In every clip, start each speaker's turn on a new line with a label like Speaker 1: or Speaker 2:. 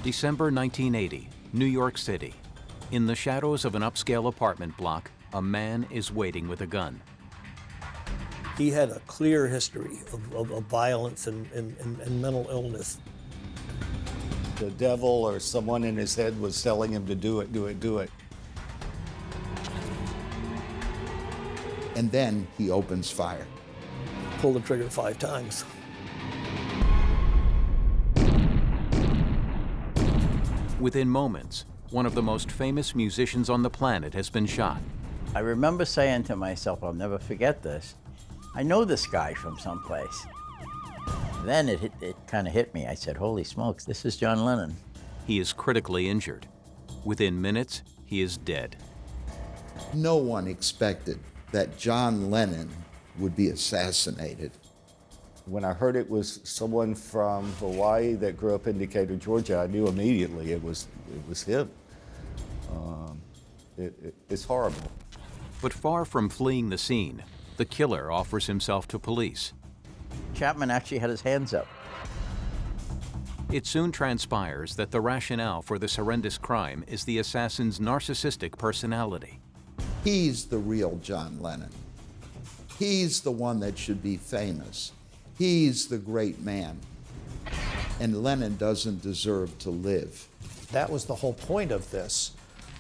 Speaker 1: December 1980, New York City. In the shadows of an upscale apartment block, a man is waiting with a gun.
Speaker 2: He had a clear history of violence and mental illness.
Speaker 3: The devil or someone in his head was telling him to do it, do it, do it.
Speaker 4: And then he opens fire.
Speaker 2: Pulled the trigger 5 times.
Speaker 1: Within moments, one of the most famous musicians on the planet has been shot.
Speaker 5: I remember saying to myself, I'll never forget this, I know this guy from someplace. Then it kind of hit me. I said, holy smokes, this is John Lennon.
Speaker 1: He is critically injured. Within minutes, he is dead.
Speaker 4: No one expected that John Lennon would be assassinated.
Speaker 3: When I heard it was someone from Hawaii that grew up in Decatur, Georgia, I knew immediately it was him. It's horrible.
Speaker 1: But far from fleeing the scene, the killer offers himself to police.
Speaker 5: Chapman actually had his hands up.
Speaker 1: It soon transpires that the rationale for this horrendous crime is the assassin's narcissistic personality.
Speaker 4: He's the real John Lennon. He's the one that should be famous. He's the great man. And Lennon doesn't deserve to live.
Speaker 6: That was the whole point of this,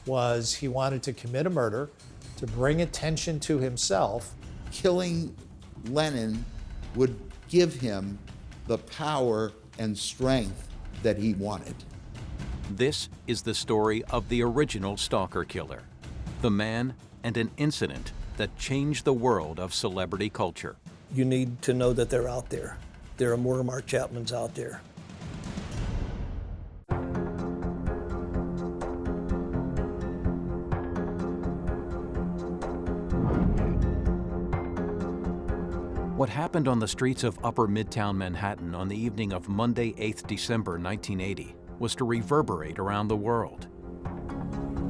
Speaker 6: was he wanted to commit a murder to bring attention to himself.
Speaker 4: Killing Lennon would give him the power and strength that he wanted.
Speaker 1: This is the story of the original stalker killer, the man and an incident that changed the world of celebrity culture.
Speaker 2: You need to know that they're out there. There are more Mark Chapmans out there.
Speaker 1: What happened on the streets of Upper Midtown Manhattan on the evening of Monday, 8th December 1980 was to reverberate around the world.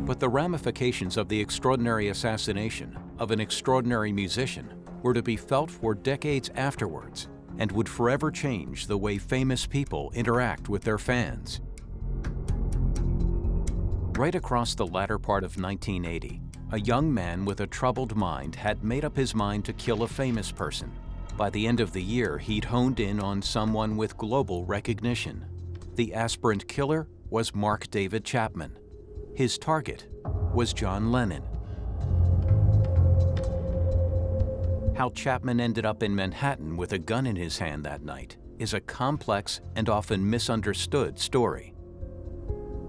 Speaker 1: But the ramifications of the extraordinary assassination of an extraordinary musician were to be felt for decades afterwards and would forever change the way famous people interact with their fans. Right across the latter part of 1980, a young man with a troubled mind had made up his mind to kill a famous person. By the end of the year, he'd honed in on someone with global recognition. The aspirant killer was Mark David Chapman. His target was John Lennon. How Chapman ended up in Manhattan with a gun in his hand that night is a complex and often misunderstood story.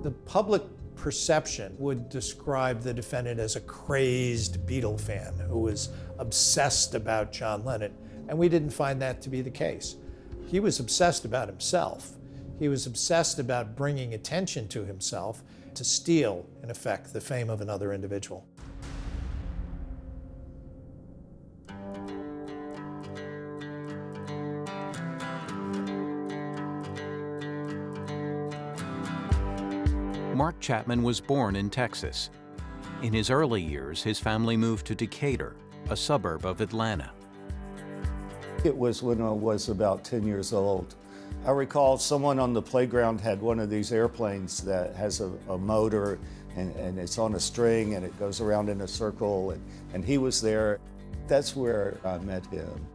Speaker 6: The public perception would describe the defendant as a crazed Beatle fan who was obsessed about John Lennon, and we didn't find that to be the case. He was obsessed about himself. He was obsessed about bringing attention to himself to steal, in effect, the fame of another individual.
Speaker 1: Mark Chapman was born in Texas. In his early years, his family moved to Decatur, a suburb of Atlanta.
Speaker 3: It was when I was about 10 years old. I recall someone on the playground had one of these airplanes that has a motor and it's on a string and it goes around in a circle, and he was there. That's where I met him.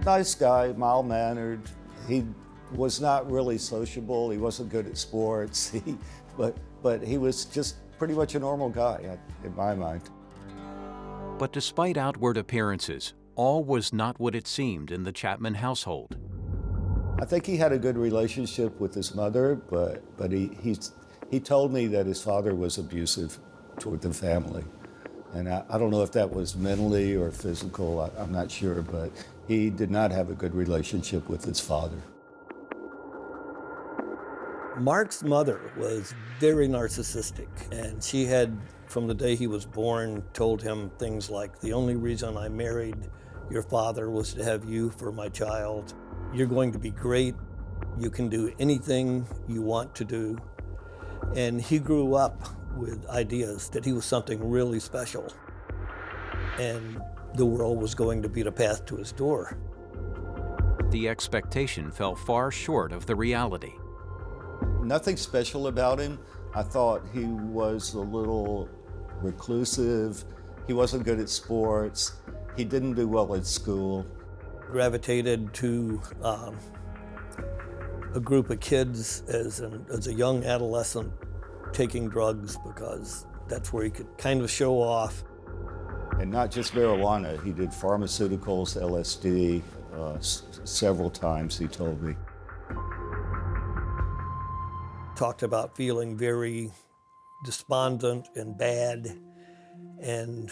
Speaker 3: Nice guy, mild-mannered. He was not really sociable. He wasn't good at sports, but he was just pretty much a normal guy in my mind.
Speaker 1: But despite outward appearances, all was not what it seemed in the Chapman household.
Speaker 3: I think he had a good relationship with his mother, but he told me that his father was abusive toward the family. And I don't know if that was mentally or physical, I'm not sure, but he did not have a good relationship with his father.
Speaker 2: Mark's mother was very narcissistic, and she had, from the day he was born, told him things like, the only reason I married your father was to have you for my child. You're going to be great. You can do anything you want to do. And he grew up with ideas that he was something really special, and the world was going to beat a path to his door.
Speaker 1: The expectation fell far short of the reality.
Speaker 3: Nothing special about him. I thought he was a little reclusive. He wasn't good at sports. He didn't do well at school.
Speaker 2: Gravitated to a group of kids as a young adolescent taking drugs because that's where he could kind of show off.
Speaker 3: And not just marijuana, he did pharmaceuticals, LSD, several times, he told me.
Speaker 2: Talked about feeling very despondent and bad, and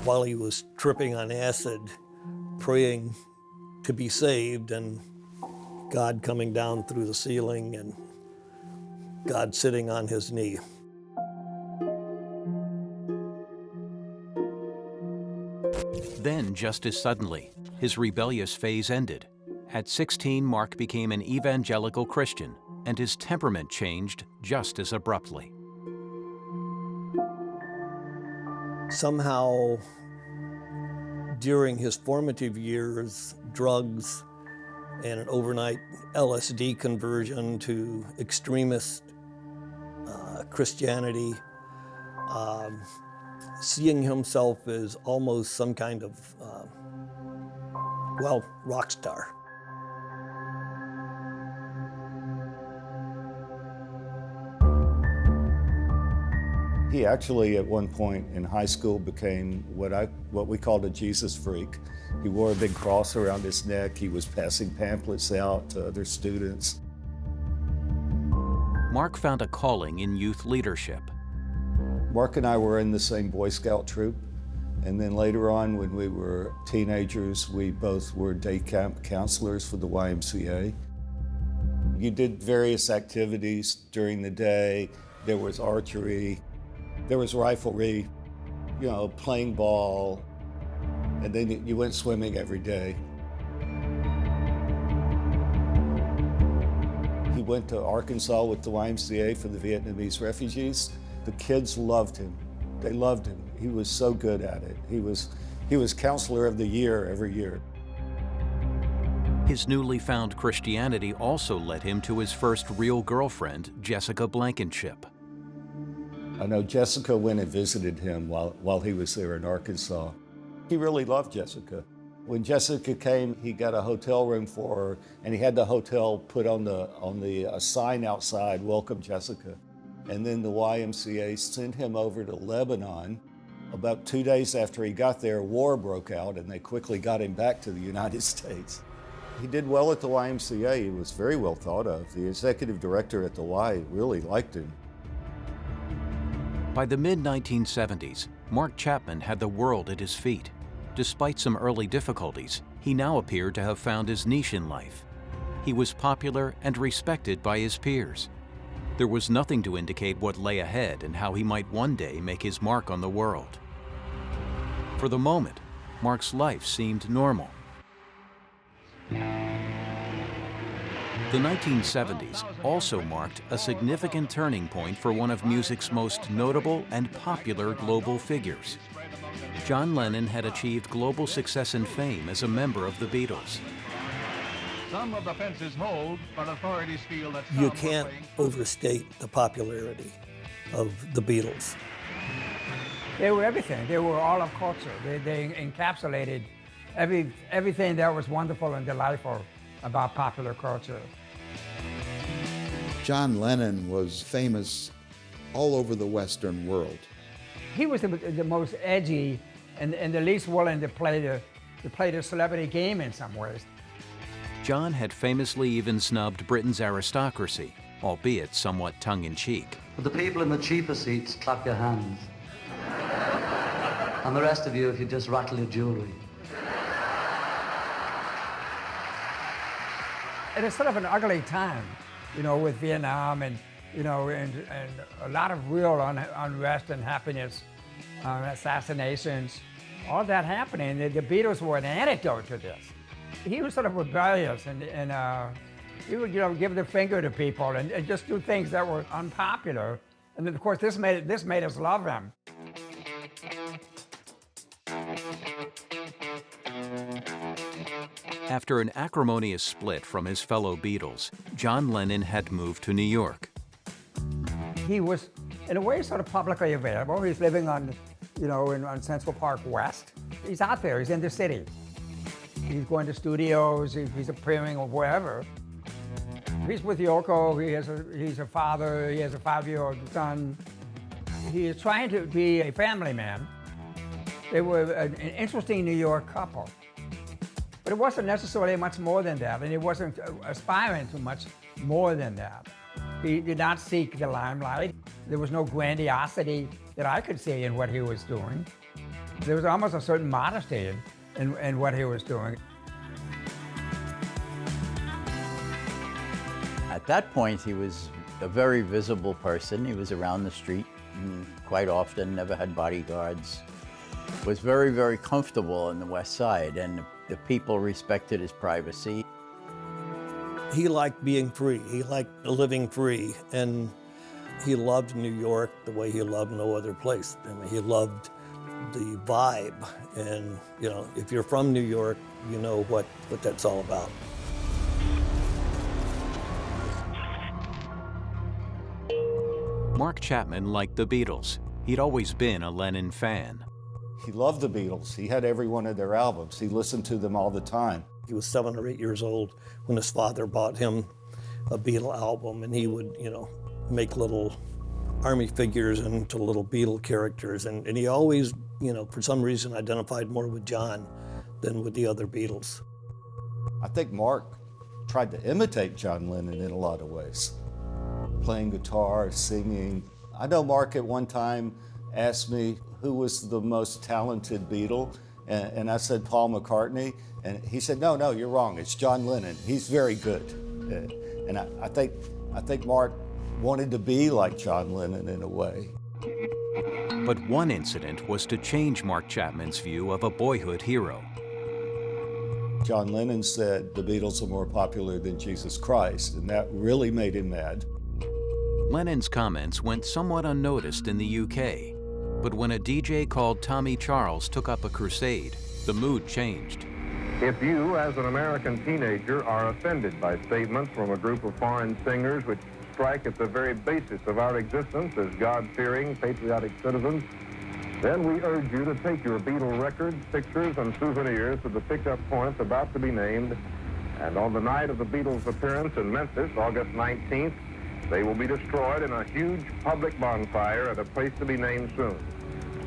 Speaker 2: while he was tripping on acid, praying to be saved, and God coming down through the ceiling and God sitting on his knee.
Speaker 1: Then, just as suddenly, his rebellious phase ended. At 16, Mark became an evangelical Christian, and his temperament changed just as abruptly.
Speaker 2: Somehow, during his formative years, drugs and an overnight LSD conversion to extremist Christianity, seeing himself as almost some kind of, rock star.
Speaker 3: He actually, at one point in high school, became what we called a Jesus freak. He wore a big cross around his neck. He was passing pamphlets out to other students.
Speaker 1: Mark found a calling in youth leadership.
Speaker 3: Mark and I were in the same Boy Scout troop, and then later on, when we were teenagers, we both were day camp counselors for the YMCA. You did various activities during the day. There was archery. There was riflery, playing ball, and then you went swimming every day. He went to Arkansas with the YMCA for the Vietnamese refugees. The kids loved him. They loved him. He was so good at it. He was Counselor of the Year every year.
Speaker 1: His newly found Christianity also led him to his first real girlfriend, Jessica Blankenship.
Speaker 3: I know Jessica went and visited him while he was there in Arkansas. He really loved Jessica. When Jessica came, he got a hotel room for her, and he had the hotel put on the sign outside, "Welcome Jessica." And then the YMCA sent him over to Lebanon. About 2 days after he got there, war broke out, and they quickly got him back to the United States. He did well at the YMCA. He was very well thought of. The executive director at the Y really liked him.
Speaker 1: By the mid-1970s, Mark Chapman had the world at his feet. Despite some early difficulties, he now appeared to have found his niche in life. He was popular and respected by his peers. There was nothing to indicate what lay ahead and how he might one day make his mark on the world. For the moment, Mark's life seemed normal. The 1970s also marked a significant turning point for one of music's most notable and popular global figures. John Lennon had achieved global success and fame as a member of the Beatles.
Speaker 7: Some of the fences hold, but authorities feel that
Speaker 2: You can't overstate the popularity of the Beatles.
Speaker 8: They were everything. They were all of culture. They encapsulated everything that was wonderful and delightful about popular culture.
Speaker 4: John Lennon was famous all over the Western world.
Speaker 8: He was the most edgy and the least willing to play the celebrity game in some ways.
Speaker 1: John had famously even snubbed Britain's aristocracy, albeit somewhat tongue-in-cheek.
Speaker 9: But the people in the cheaper seats clap your hands. And the rest of you, if you just rattle your jewelry.
Speaker 8: It is sort of an ugly time, with Vietnam and a lot of real unrest and happiness, assassinations, all that happening. The Beatles were an antidote to this. He was sort of rebellious and he would, give the finger to people and just do things that were unpopular. And then, of course, this made us love him.
Speaker 1: After an acrimonious split from his fellow Beatles, John Lennon had moved to New York.
Speaker 8: he was, in a way, sort of publicly available. He's living on, on Central Park West. He's out there, he's in the city. He's going to studios, he's appearing or wherever. He's with Yoko, he's a father, he has a 5-year-old son. He is trying to be a family man. They were an interesting New York couple. But it wasn't necessarily much more than that, and he wasn't aspiring to much more than that. He did not seek the limelight. There was no grandiosity that I could see in what he was doing. There was almost a certain modesty in what he was doing.
Speaker 5: At that point, he was a very visible person. He was around the street quite often, never had bodyguards. Was very, very comfortable in the West Side, and the people respected his privacy.
Speaker 2: He liked being free. He liked living free, and he loved New York the way he loved no other place. I mean, he loved the vibe, and if you're from New York, you know what that's all about.
Speaker 1: Mark Chapman liked the Beatles. He'd always been a Lennon fan.
Speaker 3: He loved the Beatles. He had every one of their albums. He listened to them all the time.
Speaker 2: He was 7 or 8 years old when his father bought him a Beatle album, and he would, make little army figures into little Beatle characters. And he always, for some reason identified more with John than with the other Beatles.
Speaker 3: I think Mark tried to imitate John Lennon in a lot of ways. Playing guitar, singing. I know Mark at one time asked me who was the most talented Beatle, and I said Paul McCartney, and he said, no, you're wrong, it's John Lennon. He's very good. And I think Mark wanted to be like John Lennon in a way.
Speaker 1: But one incident was to change Mark Chapman's view of a boyhood hero.
Speaker 3: John Lennon said the Beatles are more popular than Jesus Christ, and that really made him mad.
Speaker 1: Lennon's comments went somewhat unnoticed in the UK, but when a DJ called Tommy Charles took up a crusade, the mood changed.
Speaker 7: If you, as an American teenager, are offended by statements from a group of foreign singers which strike at the very basis of our existence as God-fearing, patriotic citizens, then we urge you to take your Beatle records, pictures, and souvenirs to the pickup points about to be named, and on the night of the Beatles' appearance in Memphis, August 19th, they will be destroyed in a huge public bonfire at a place to be named soon.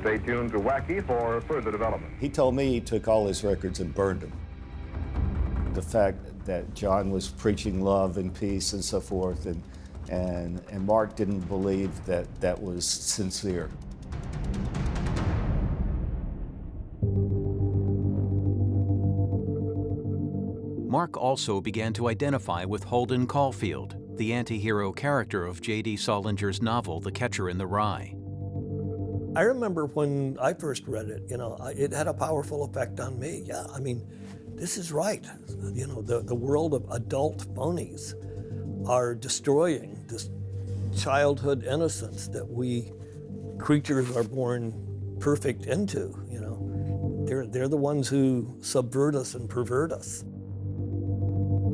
Speaker 7: Stay tuned to Wacky for further development.
Speaker 3: He told me he took all his records and burned them. The fact that John was preaching love and peace and so forth, and Mark didn't believe that was sincere.
Speaker 1: Mark also began to identify with Holden Caulfield, the anti-hero character of J.D. Salinger's novel, The Catcher in the Rye.
Speaker 2: I remember when I first read it, it had a powerful effect on me. Yeah, I mean, this is right. The world of adult phonies are destroying this childhood innocence that we creatures are born perfect into, They're the ones who subvert us and pervert us.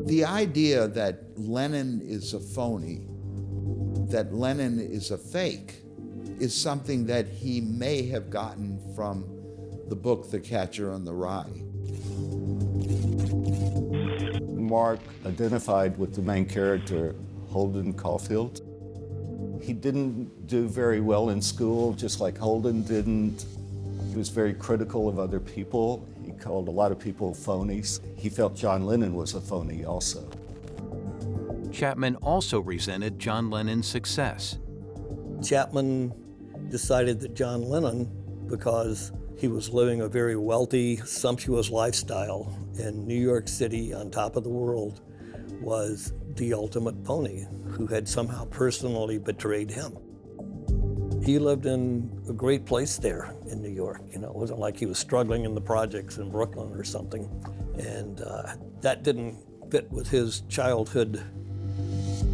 Speaker 4: The idea that Lennon is a phony, that Lennon is a fake, is something that he may have gotten from the book The Catcher in the Rye.
Speaker 3: Mark identified with the main character, Holden Caulfield. He didn't do very well in school, just like Holden didn't. He was very critical of other people. He called a lot of people phonies. He felt John Lennon was a phony also.
Speaker 1: Chapman also resented John Lennon's success.
Speaker 2: Chapman decided that John Lennon, because he was living a very wealthy, sumptuous lifestyle in New York City on top of the world, was the ultimate phony who had somehow personally betrayed him. He lived in a great place there in New York. It wasn't like he was struggling in the projects in Brooklyn or something. And that didn't fit with his childhood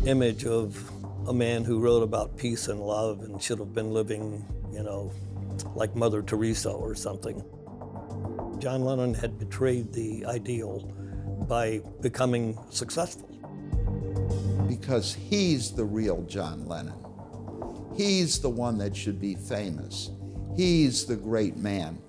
Speaker 2: image of a man who wrote about peace and love and should have been living, like Mother Teresa or something. John Lennon had betrayed the ideal by becoming successful.
Speaker 4: Because he's the real John Lennon. He's the one that should be famous. He's the great man.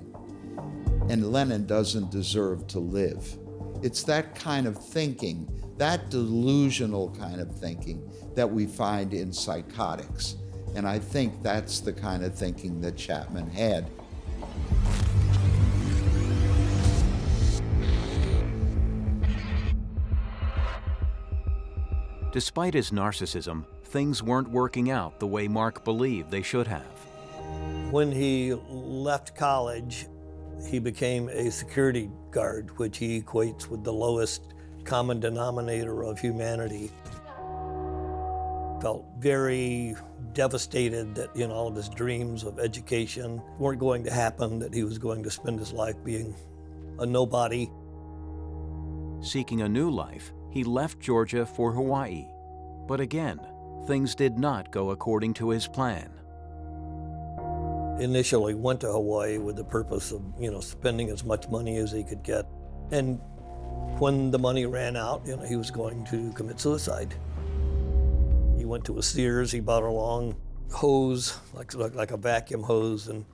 Speaker 4: And Lennon doesn't deserve to live. It's that kind of thinking, that delusional kind of thinking that we find in psychotics. And I think that's the kind of thinking that Chapman had.
Speaker 1: Despite his narcissism, things weren't working out the way Mark believed they should have.
Speaker 2: When he left college, he became a security guard, which he equates with the lowest common denominator of humanity. Felt very devastated that all of his dreams of education weren't going to happen, that he was going to spend his life being a nobody.
Speaker 1: Seeking a new life, he left Georgia for Hawaii. But again, things did not go according to his plan.
Speaker 2: Initially went to Hawaii with the purpose of, spending as much money as he could get. And when the money ran out, he was going to commit suicide. He went to a Sears, he bought a long hose, like a vacuum hose, and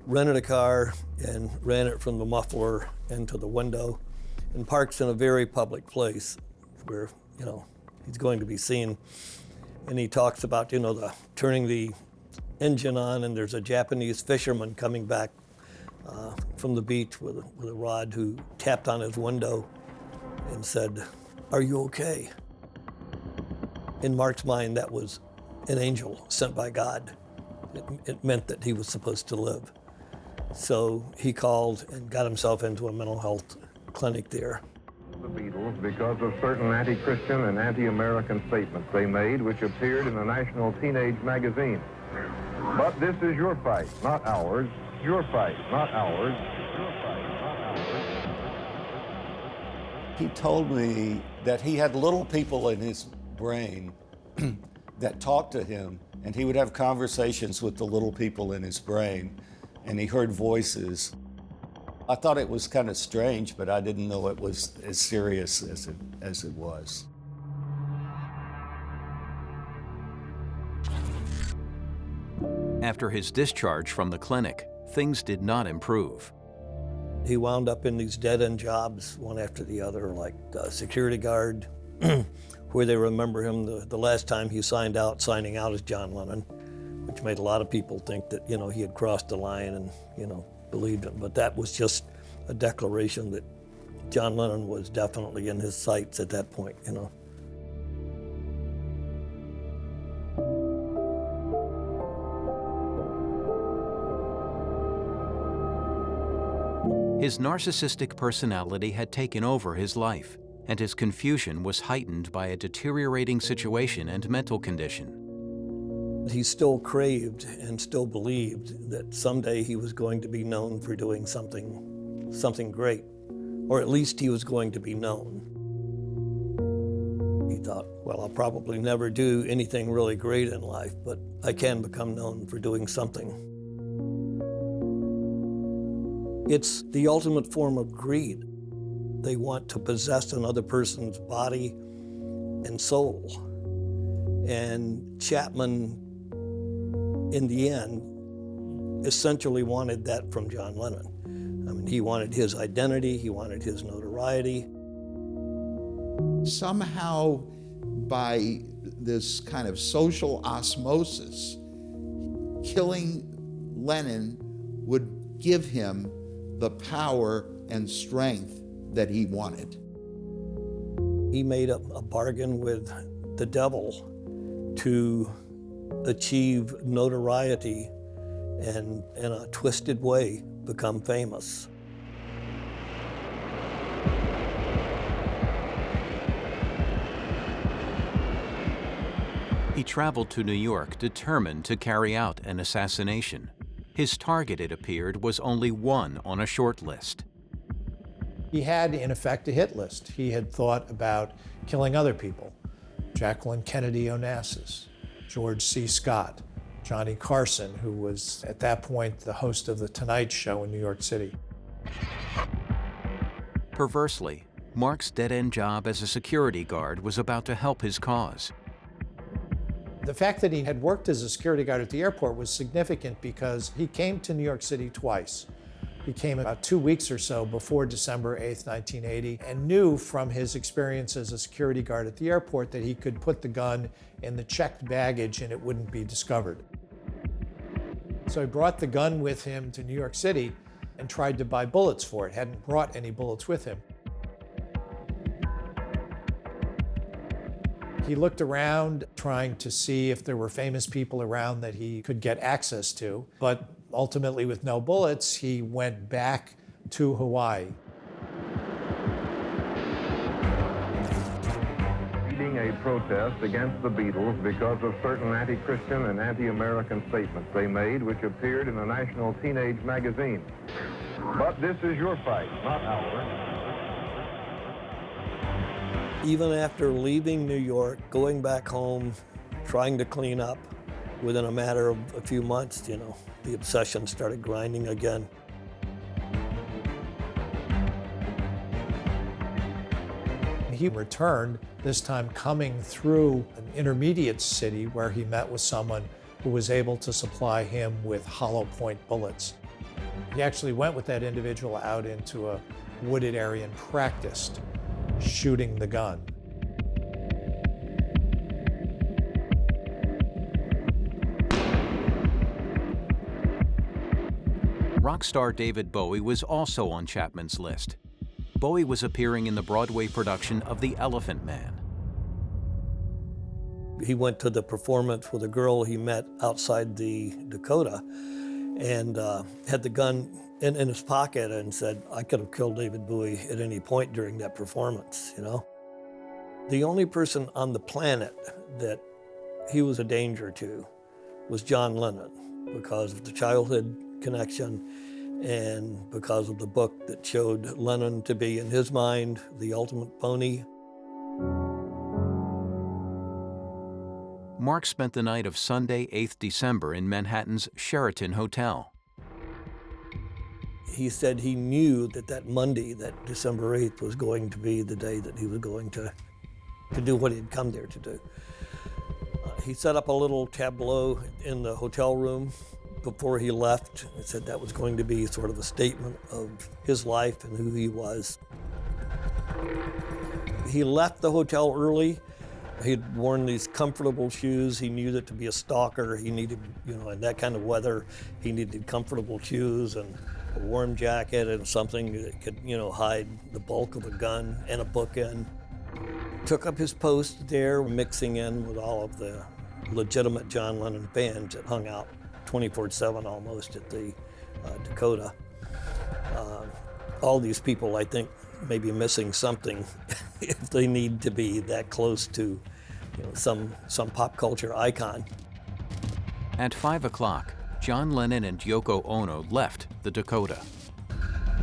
Speaker 2: rented a car and ran it from the muffler into the window and parks in a very public place where, he's going to be seen. And he talks about, turning the engine on, and there's a Japanese fisherman coming back from the beach with a rod who tapped on his window and said, "Are you okay?" In Mark's mind, that was an angel sent by God. It meant that he was supposed to live. So he called and got himself into a mental health clinic there.
Speaker 7: The Beatles because of certain anti-Christian and anti-American statements they made, which appeared in the National Teenage magazine. But this is your fight, not ours. Your fight, not ours. Your fight, not ours.
Speaker 3: He told me that he had little people in his brain that talked to him, and he would have conversations with the little people in his brain, and he heard voices. I thought it was kind of strange, but I didn't know it was as serious as it was.
Speaker 1: After his discharge from the clinic, things did not improve.
Speaker 2: He wound up in these dead-end jobs, one after the other, like a security guard, where they remember him the last time he signing out as John Lennon, which made a lot of people think that, he had crossed the line and, believed him. But that was just a declaration that John Lennon was definitely in his sights at that point,
Speaker 1: His narcissistic personality had taken over his life, and his confusion was heightened by a deteriorating situation and mental condition.
Speaker 2: He still craved and still believed that someday he was going to be known for doing something great, or at least he was going to be known. He thought, well, I'll probably never do anything really great in life, but I can become known for doing something. It's the ultimate form of greed. They want to possess another person's body and soul. And Chapman, in the end, essentially wanted that from John Lennon. I mean, he wanted his identity, he wanted his notoriety.
Speaker 4: Somehow, by this kind of social osmosis, killing Lennon would give him the power and strength that he wanted.
Speaker 2: He made a bargain with the devil to achieve notoriety and, in a twisted way, become famous.
Speaker 1: He traveled to New York determined to carry out an assassination. His target, it appeared, was only one on a short list.
Speaker 6: He had, in effect, a hit list. He had thought about killing other people. Jacqueline Kennedy Onassis, George C. Scott, Johnny Carson, who was at that point the host of The Tonight Show in New York City.
Speaker 1: Perversely, Mark's dead-end job as a security guard was about to help his cause.
Speaker 6: The fact that he had worked as a security guard at the airport was significant because he came to New York City twice. He came about 2 weeks or so before December 8th, 1980, and knew from his experience as a security guard at the airport that he could put the gun in the checked baggage and it wouldn't be discovered. So he brought the gun with him to New York City and tried to buy bullets for it, hadn't brought any bullets with him. He looked around trying to see if there were famous people around that he could get access to, but ultimately with no bullets, he went back to Hawaii.
Speaker 7: Leading a protest against the Beatles because of certain anti-Christian and anti-American statements they made, which appeared in a national teenage magazine. But this is your fight, not ours.
Speaker 2: Even after leaving New York, going back home, trying to clean up, within a matter of a few months, the obsession started grinding again.
Speaker 6: He returned, this time coming through an intermediate city where he met with someone who was able to supply him with hollow point bullets. He actually went with that individual out into a wooded area and practiced shooting the gun.
Speaker 1: Rock star David Bowie was also on Chapman's list. Bowie was appearing in the Broadway production of The Elephant Man.
Speaker 2: He went to the performance with a girl he met outside the Dakota and had the gun in his pocket and said, I could have killed David Bowie at any point during that performance, The only person on the planet that he was a danger to was John Lennon because of the childhood connection and because of the book that showed Lennon to be, in his mind, the ultimate pony.
Speaker 1: Mark spent the night of Sunday, 8th December in Manhattan's Sheraton Hotel.
Speaker 2: He said he knew that Monday, that December 8th, was going to be the day that he was going to do what he'd come there to do. He set up a little tableau in the hotel room before he left. He said that was going to be sort of a statement of his life and who he was. He left the hotel early. He'd worn these comfortable shoes. He knew that to be a stalker, he needed, in that kind of weather, he needed comfortable shoes and a warm jacket and something that could, hide the bulk of a gun and a book in. Took up his post there, mixing in with all of the legitimate John Lennon fans that hung out 24/7 almost at the Dakota. All these people, I think, may be missing something if they need to be that close to some pop culture icon.
Speaker 1: At 5 o'clock, John Lennon and Yoko Ono left the Dakota.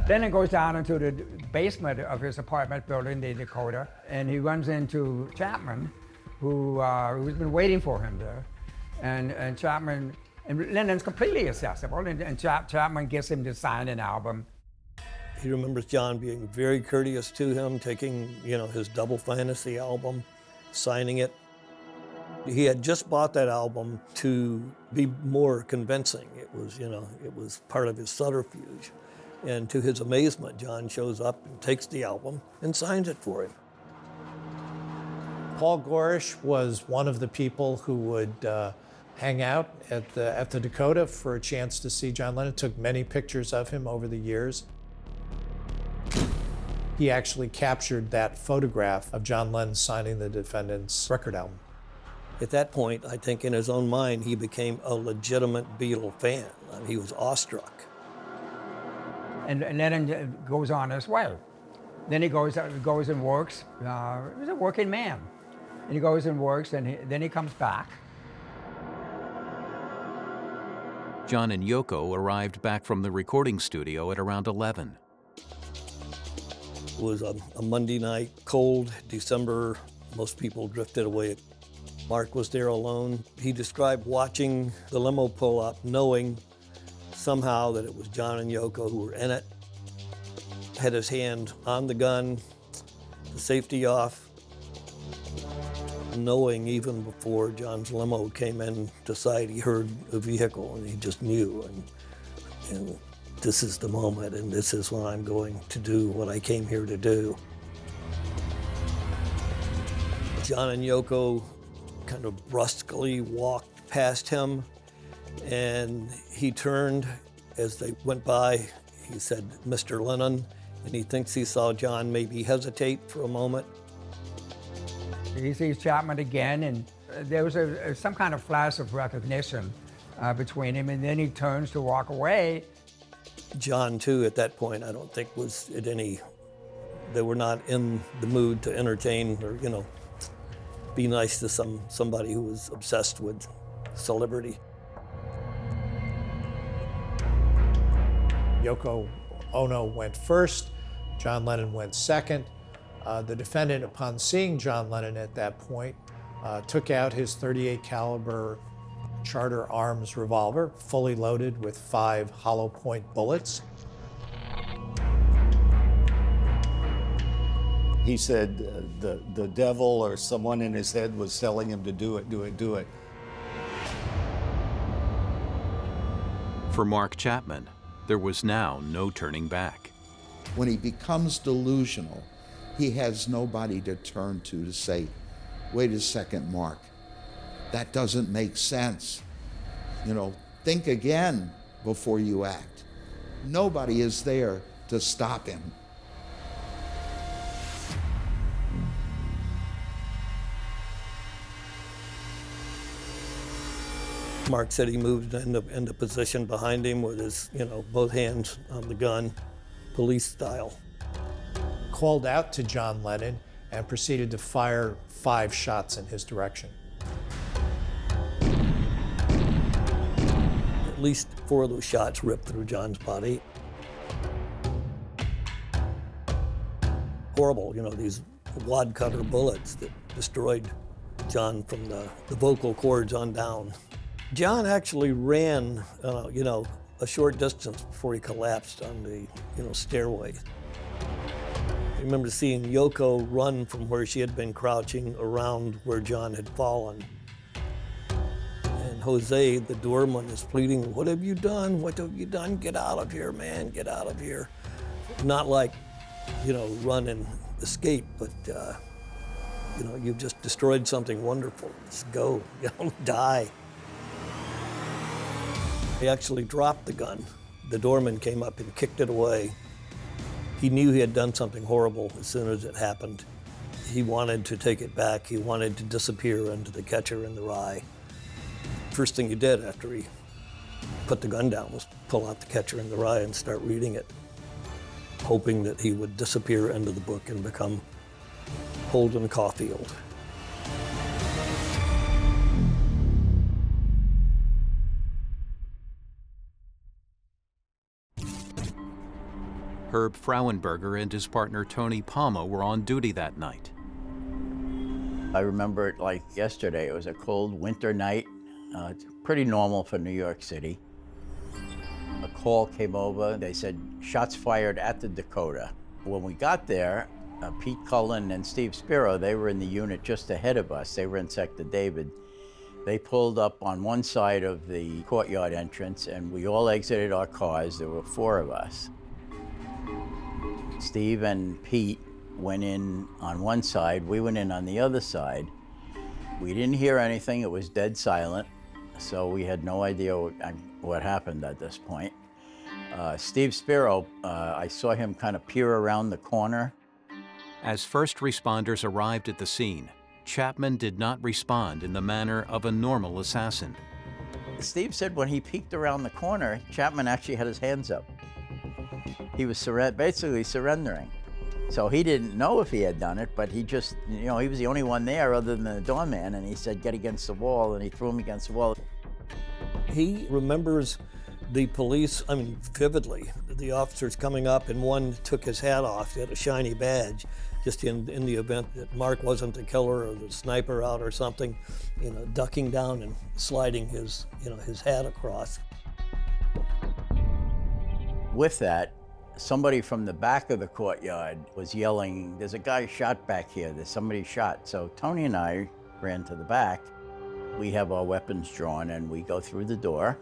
Speaker 8: Lennon goes down into the basement of his apartment building, the Dakota, and he runs into Chapman, who's been waiting for him there. And Chapman, and Lennon's completely accessible, and Chapman gets him to sign an album.
Speaker 2: He remembers John being very courteous to him, taking, his Double Fantasy album, signing it. He had just bought that album to be more convincing. It was part of his subterfuge. And to his amazement, John shows up and takes the album and signs it for him.
Speaker 6: Paul Gorish was one of the people who would hang out at the Dakota for a chance to see John Lennon. Took many pictures of him over the years. He actually captured that photograph of John Lennon signing the defendant's record album.
Speaker 2: At that point, I think in his own mind, he became a legitimate Beatle fan. I mean, he was awestruck.
Speaker 8: And Lennon goes on his way. Then he goes and works. He's a working man. And he goes and works, and then he comes back.
Speaker 1: John and Yoko arrived back from the recording studio at around 11.
Speaker 2: It was a Monday night, cold December. Most people drifted away. Mark was there alone. He described watching the limo pull up, knowing somehow that it was John and Yoko who were in it. Had his hand on the gun, the safety off, knowing even before John's limo came in to sight, he heard a vehicle and he just knew. And this is the moment, and this is when I'm going to do what I came here to do. John and Yoko kind of brusquely walked past him, and he turned as they went by. He said, "Mr. Lennon," and he thinks he saw John maybe hesitate for a moment.
Speaker 8: He sees Chapman again, and there was some kind of flash of recognition between him, and then he turns to walk away.
Speaker 2: John, too, at that point, I don't think was at any, they were not in the mood to entertain or, be nice to somebody who was obsessed with celebrity.
Speaker 6: Yoko Ono went first, John Lennon went second. The defendant, upon seeing John Lennon at that point, took out his .38 caliber Charter Arms revolver, fully loaded with 5 hollow point bullets.
Speaker 3: He said the devil or someone in his head was telling him to do it, do it, do it.
Speaker 1: For Mark Chapman, there was now no turning back.
Speaker 4: When he becomes delusional, he has nobody to turn to say, wait a second, Mark, that doesn't make sense. Think again before you act. Nobody is there to stop him.
Speaker 2: Mark said he moved into position behind him with his, both hands on the gun, police style.
Speaker 6: Called out to John Lennon and proceeded to fire 5 shots in his direction.
Speaker 2: At least 4 of those shots ripped through John's body. Horrible, these wad cutter bullets that destroyed John from the vocal cords on down. John actually ran, a short distance before he collapsed on the, stairway. I remember seeing Yoko run from where she had been crouching around where John had fallen. And Jose, the doorman, is pleading, "What have you done? What have you done? Get out of here, man, get out of here." Not like, run and escape, but, you've just destroyed something wonderful. Just go, die. He actually dropped the gun. The doorman came up and kicked it away. He knew he had done something horrible as soon as it happened. He wanted to take it back. He wanted to disappear into the catcher in the rye. First thing he did after he put the gun down was pull out the catcher in the rye and start reading it, hoping that he would disappear into the book and become Holden Caulfield.
Speaker 1: Herb Frauenberger and his partner Tony Palma were on duty that night.
Speaker 5: I remember it like yesterday. It was a cold winter night. It's pretty normal for New York City. A call came over. They said, shots fired at the Dakota. When we got there, Pete Cullen and Steve Spiro, they were in the unit just ahead of us. They were in Sector David. They pulled up on one side of the courtyard entrance, and we all exited our cars. There were 4 of us. Steve and Pete went in on one side, we went in on the other side. We didn't hear anything, it was dead silent, so we had no idea what happened at this point. Steve Spiro, I saw him kind of peer around the corner.
Speaker 1: As first responders arrived at the scene, Chapman did not respond in the manner of a normal assassin.
Speaker 5: Steve said when he peeked around the corner, Chapman actually had his hands up. He was basically surrendering. So he didn't know if he had done it, but he just, he was the only one there other than the doorman, and he said, get against the wall, and he threw him against the wall.
Speaker 2: He remembers the police, vividly. The officers coming up, and one took his hat off. He had a shiny badge, just in the event that Mark wasn't the killer or the sniper out or something, ducking down and sliding his hat across.
Speaker 5: With that, somebody from the back of the courtyard was yelling, there's a guy shot back here, there's somebody shot. So Tony and I ran to the back. We have our weapons drawn and we go through the door.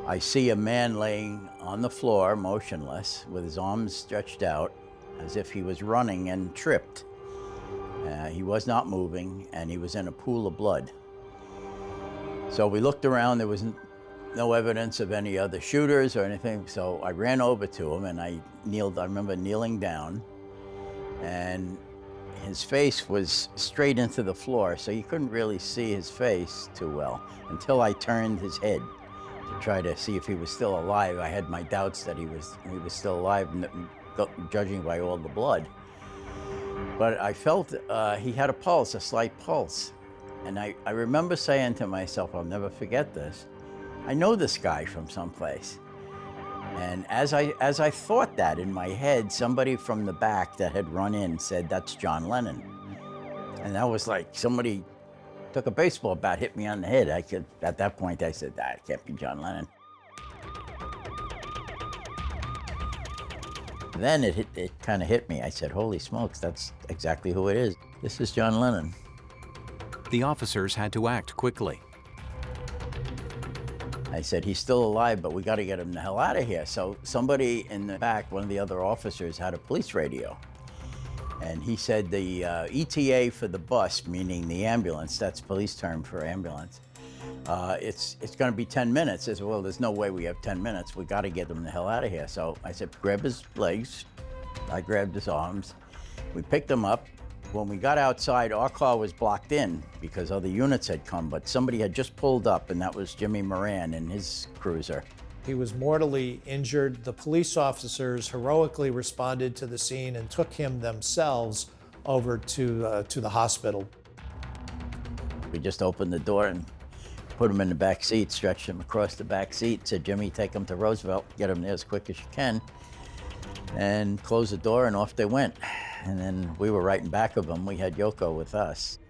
Speaker 5: I see a man laying on the floor, motionless, with his arms stretched out, as if he was running and tripped. He was not moving, and he was in a pool of blood. So we looked around. There was no evidence of any other shooters or anything, so I ran over to him, and I remember kneeling down, and his face was straight into the floor, so you couldn't really see his face too well until I turned his head to try to see if he was still alive. I had my doubts that he was still alive, judging by all the blood. But I felt he had a pulse, a slight pulse. And I remember saying to myself, I'll never forget this, I know this guy from someplace. And as I thought that in my head, somebody from the back that had run in said, that's John Lennon. And that was like somebody took a baseball bat, hit me on the head. At that point, I said, it can't be John Lennon. Then it kind of hit me. I said, holy smokes, that's exactly who it is. This is John Lennon.
Speaker 1: The officers had to act quickly.
Speaker 5: I said, he's still alive, but we got to get him the hell out of here. So somebody in the back, one of the other officers, had a police radio. And he said the ETA for the bus, meaning the ambulance, that's police term for ambulance, it's going to be 10 minutes. I said, well, there's no way we have 10 minutes. We got to get him the hell out of here. So I said, grab his legs. I grabbed his arms. We picked him up. When we got outside, our car was blocked in because other units had come, but somebody had just pulled up, and that was Jimmy Moran in his cruiser.
Speaker 6: He was mortally injured. The police officers heroically responded to the scene and took him themselves over to the hospital.
Speaker 5: We just opened the door and put him in the back seat, stretched him across the back seat, said, Jimmy, take him to Roosevelt, get him there as quick as you can, and closed the door, and off they went. And then we were right in back of them. We had Yoko with us.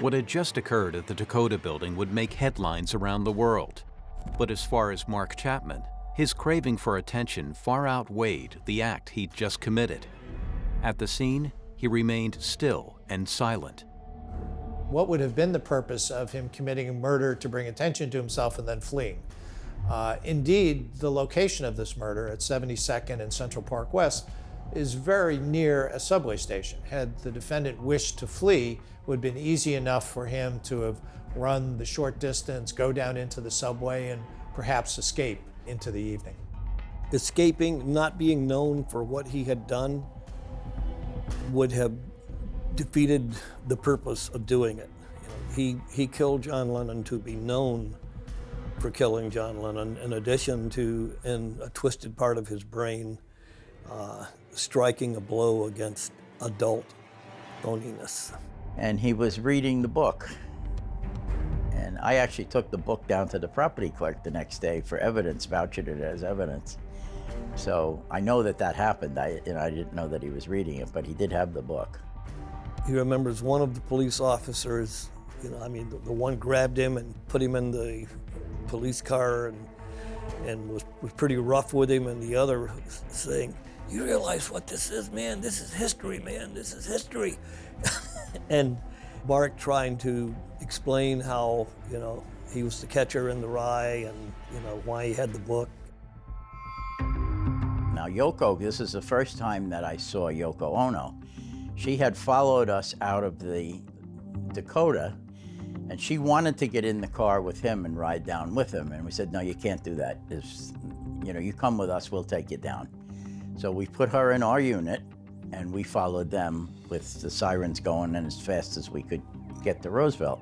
Speaker 1: What had just occurred at the Dakota building would make headlines around the world. But as far as Mark Chapman, his craving for attention far outweighed the act he'd just committed. At the scene, he remained still and silent.
Speaker 6: What would have been the purpose of him committing a murder to bring attention to himself and then fleeing? Indeed, the location of this murder at 72nd and Central Park West is very near a subway station. Had the defendant wished to flee, it would have been easy enough for him to have run the short distance, go down into the subway, and perhaps escape into the evening.
Speaker 2: Escaping, not being known for what he had done, would have defeated the purpose of doing it. He killed John Lennon to be known for killing John Lennon, in addition to, in a twisted part of his brain, striking a blow against adult phoniness.
Speaker 5: And he was reading the book. And I actually took the book down to the property clerk the next day for evidence, vouched it as evidence. So I know that happened. I didn't know that he was reading it, but he did have the book.
Speaker 2: He remembers one of the police officers, the one grabbed him and put him in the police car and was pretty rough with him, and the other saying, you realize what this is, man? This is history, man. This is history. And Mark trying to explain how, he was the catcher in the rye and, why he had the book.
Speaker 5: Now Yoko, this is the first time that I saw Yoko Ono. She had followed us out of the Dakota, and she wanted to get in the car with him and ride down with him. And we said, no, you can't do that. You come with us, we'll take you down. So we put her in our unit, and we followed them with the sirens going and as fast as we could get to Roosevelt.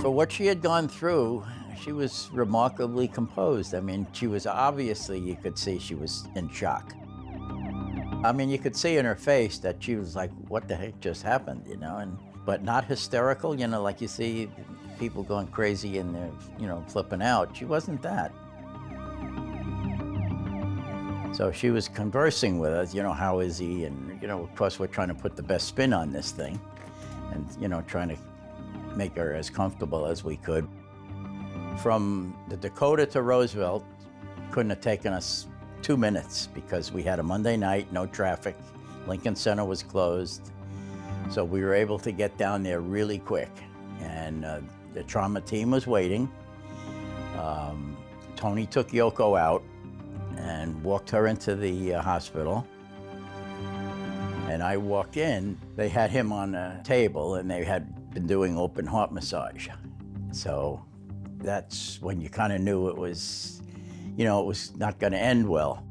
Speaker 5: For what she had gone through, she was remarkably composed. She was obviously, you could see she was in shock. You could see in her face that she was like, what the heck just happened, but not hysterical, like you see people going crazy and they're, flipping out. She wasn't that. So she was conversing with us, how is he? And, of course, we're trying to put the best spin on this thing and, trying to make her as comfortable as we could. From the Dakota to Roosevelt couldn't have taken us 2 minutes because we had a Monday night, no traffic. Lincoln Center was closed. So we were able to get down there really quick. And the trauma team was waiting. Tony took Yoko out and walked her into the hospital. And I walked in, they had him on a table and they had been doing open heart massage. So that's when you kind of knew it was, it was not going to end well.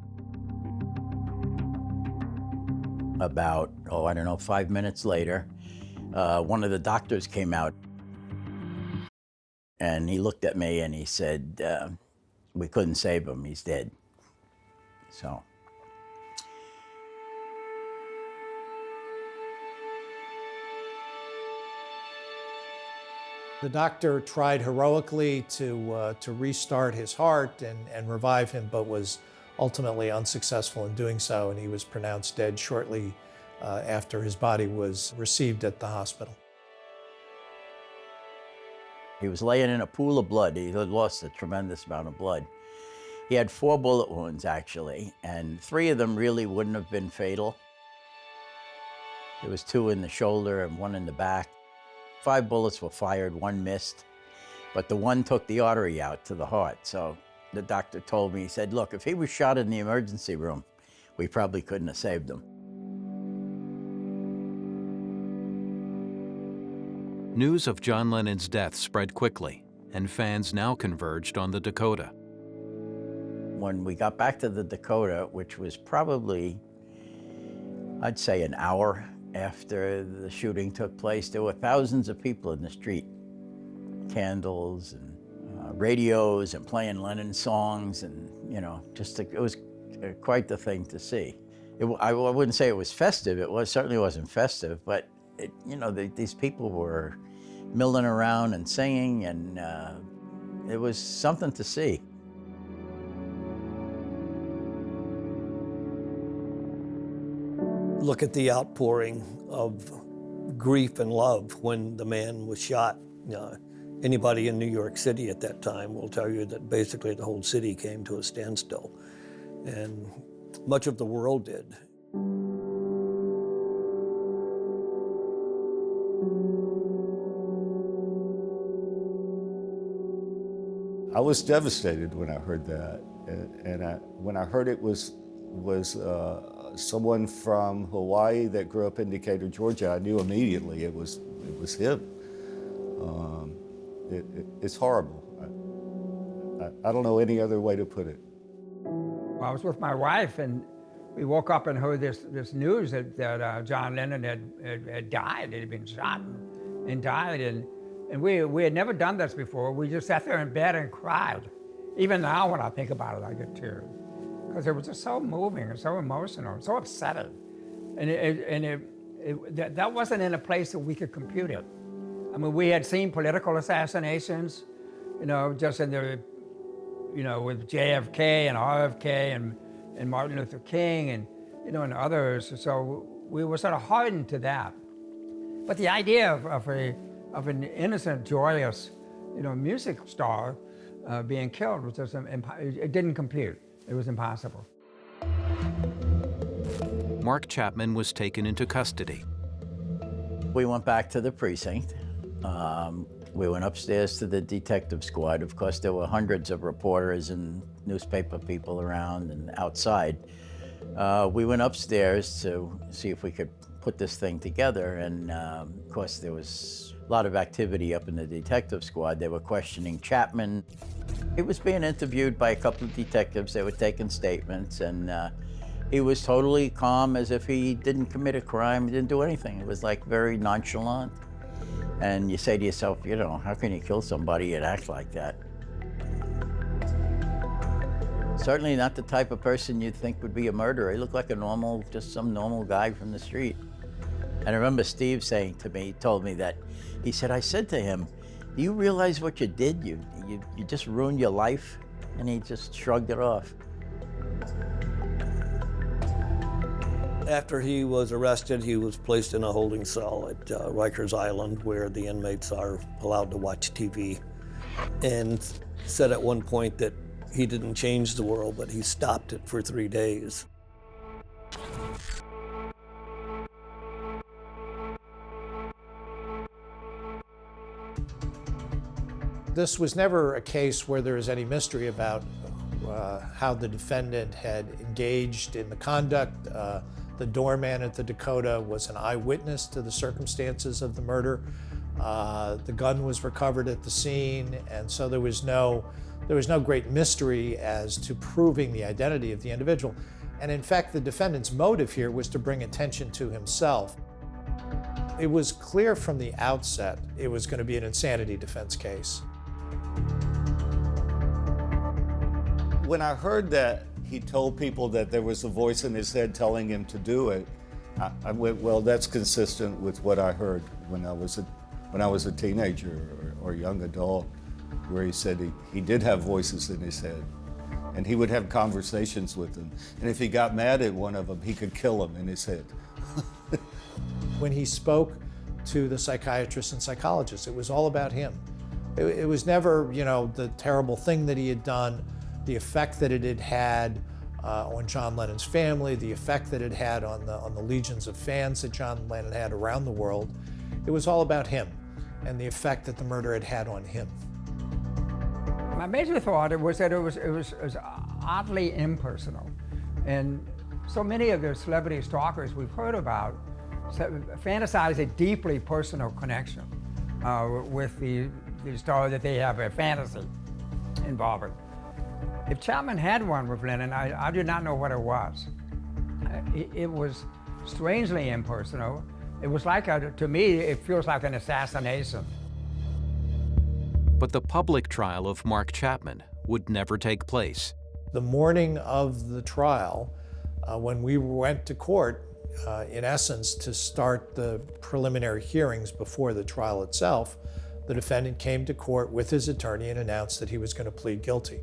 Speaker 5: About, 5 minutes later, one of the doctors came out and he looked at me and he said, we couldn't save him, he's dead. So.
Speaker 6: The doctor tried heroically to restart his heart and revive him, but was ultimately unsuccessful in doing so, and he was pronounced dead shortly after his body was received at the hospital.
Speaker 5: He was laying in a pool of blood. He had lost a tremendous amount of blood. He had 4 bullet wounds, actually, and 3 of them really wouldn't have been fatal. There was 2 in the shoulder and 1 in the back. 5 bullets were fired, 1 missed, but the 1 took the artery out to the heart. So the doctor told me, he said, look, if he was shot in the emergency room, we probably couldn't have saved him.
Speaker 1: News of John Lennon's death spread quickly, and fans now converged on the Dakota.
Speaker 5: When we got back to the Dakota, which was probably, I'd say, an hour after the shooting took place, there were thousands of people in the street. Candles and radios and playing Lennon songs, and it was quite the thing to see. I wouldn't say it was festive. Certainly wasn't festive, but these people were milling around and singing, and it was something to see.
Speaker 2: Look at the outpouring of grief and love when the man was shot. Anybody in New York City at that time will tell you that basically the whole city came to a standstill, and much of the world did.
Speaker 3: I was devastated when I heard that, and when I heard it was someone from Hawaii that grew up in Decatur, Georgia, I knew immediately it was him. It's horrible. I don't know any other way to put it.
Speaker 8: Well, I was with my wife, and we woke up and heard this news that John Lennon had died. He had been shot and died, and we had never done this before. We just sat there in bed and cried. Even now, when I think about it, I get tears. Because it was just so moving and so emotional and so upsetting. And that wasn't in a place that we could compute it. I mean, we had seen political assassinations, just in the, with JFK and RFK and Martin Luther King and others. So we were sort of hardened to that. But the idea of an innocent, joyous, music star being killed was just, it didn't compute. It was impossible.
Speaker 1: Mark Chapman was taken into custody.
Speaker 5: We went back to the precinct. We went upstairs to the detective squad. Of course, there were hundreds of reporters and newspaper people around and outside. We went upstairs to see if we could put this thing together, and of course, there was a lot of activity up in the detective squad. They were questioning Chapman. He was being interviewed by a couple of detectives. They were taking statements, and he was totally calm, as if he didn't commit a crime, he didn't do anything. It was like very nonchalant. And you say to yourself, how can you kill somebody and act like that? Certainly not the type of person you'd think would be a murderer. He looked like just some normal guy from the street. And I remember Steve saying to me, he told me that, he said, I said to him, do you realize what you did? You just ruined your life? And he just shrugged it off.
Speaker 2: After he was arrested, he was placed in a holding cell at Rikers Island, where the inmates are allowed to watch TV, and said at one point that he didn't change the world, but he stopped it for 3 days.
Speaker 6: This was never a case where there was any mystery about how the defendant had engaged in the conduct. The doorman at the Dakota was an eyewitness to the circumstances of the murder. The gun was recovered at the scene, and so there was no great mystery as to proving the identity of the individual. And in fact, the defendant's motive here was to bring attention to himself. It was clear from the outset it was going to be an insanity defense case.
Speaker 3: When I heard that he told people that there was a voice in his head telling him to do it, I went, well, that's consistent with what I heard when I was a teenager or young adult, where he said he did have voices in his head, and he would have conversations with them. And if he got mad at one of them, he could kill him in his head.
Speaker 6: When he spoke to the psychiatrists and psychologists, it was all about him. It was never, the terrible thing that he had done, the effect that it had had on John Lennon's family, the effect that it had on the legions of fans that John Lennon had around the world. It was all about him and the effect that the murder had had on him.
Speaker 8: My major thought was that it was oddly impersonal. And so many of the celebrity stalkers we've heard about fantasize a deeply personal connection with the star that they have a fantasy involving. If Chapman had one with Lennon, I did not know what it was. It was strangely impersonal. It was like, to me, it feels like an assassination.
Speaker 1: But the public trial of Mark Chapman would never take place.
Speaker 6: The morning of the trial, when we went to court, in essence, to start the preliminary hearings before the trial itself, the defendant came to court with his attorney and announced that he was going to plead guilty.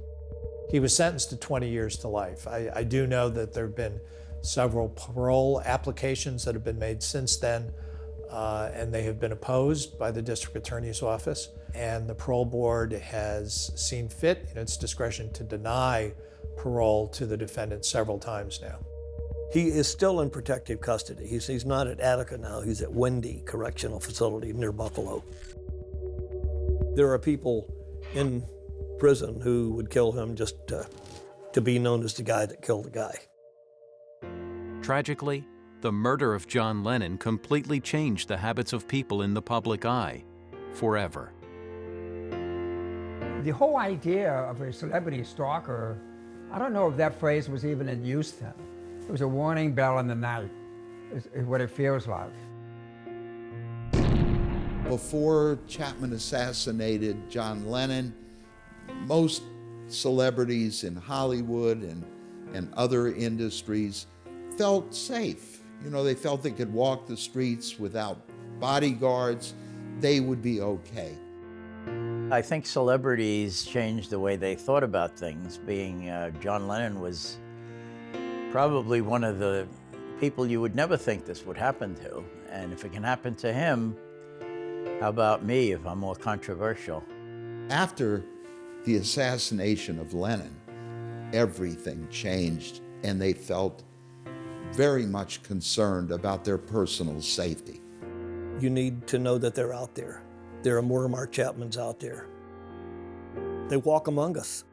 Speaker 6: He was sentenced to 20 years to life. I do know that there have been several parole applications that have been made since then, and they have been opposed by the district attorney's office. And the parole board has seen fit in its discretion to deny parole to the defendant several times now.
Speaker 2: He is still in protective custody. He's not at Attica now, he's at Wendy Correctional Facility near Buffalo. There are people in prison who would kill him just to be known as the guy that killed the guy.
Speaker 1: Tragically, the murder of John Lennon completely changed the habits of people in the public eye forever.
Speaker 8: The whole idea of a celebrity stalker, I don't know if that phrase was even in use then. It was a warning bell in the night, is what it feels like.
Speaker 4: Before Chapman assassinated John Lennon, most celebrities in Hollywood and other industries felt safe. They felt they could walk the streets without bodyguards. They would be okay.
Speaker 5: I think celebrities changed the way they thought about things. Being John Lennon was probably one of the people you would never think this would happen to. And if it can happen to him, how about me if I'm more controversial?
Speaker 4: After the assassination of Lennon, everything changed, and they felt very much concerned about their personal safety.
Speaker 2: You need to know that they're out there. There are more Mark Chapmans out there. They walk among us.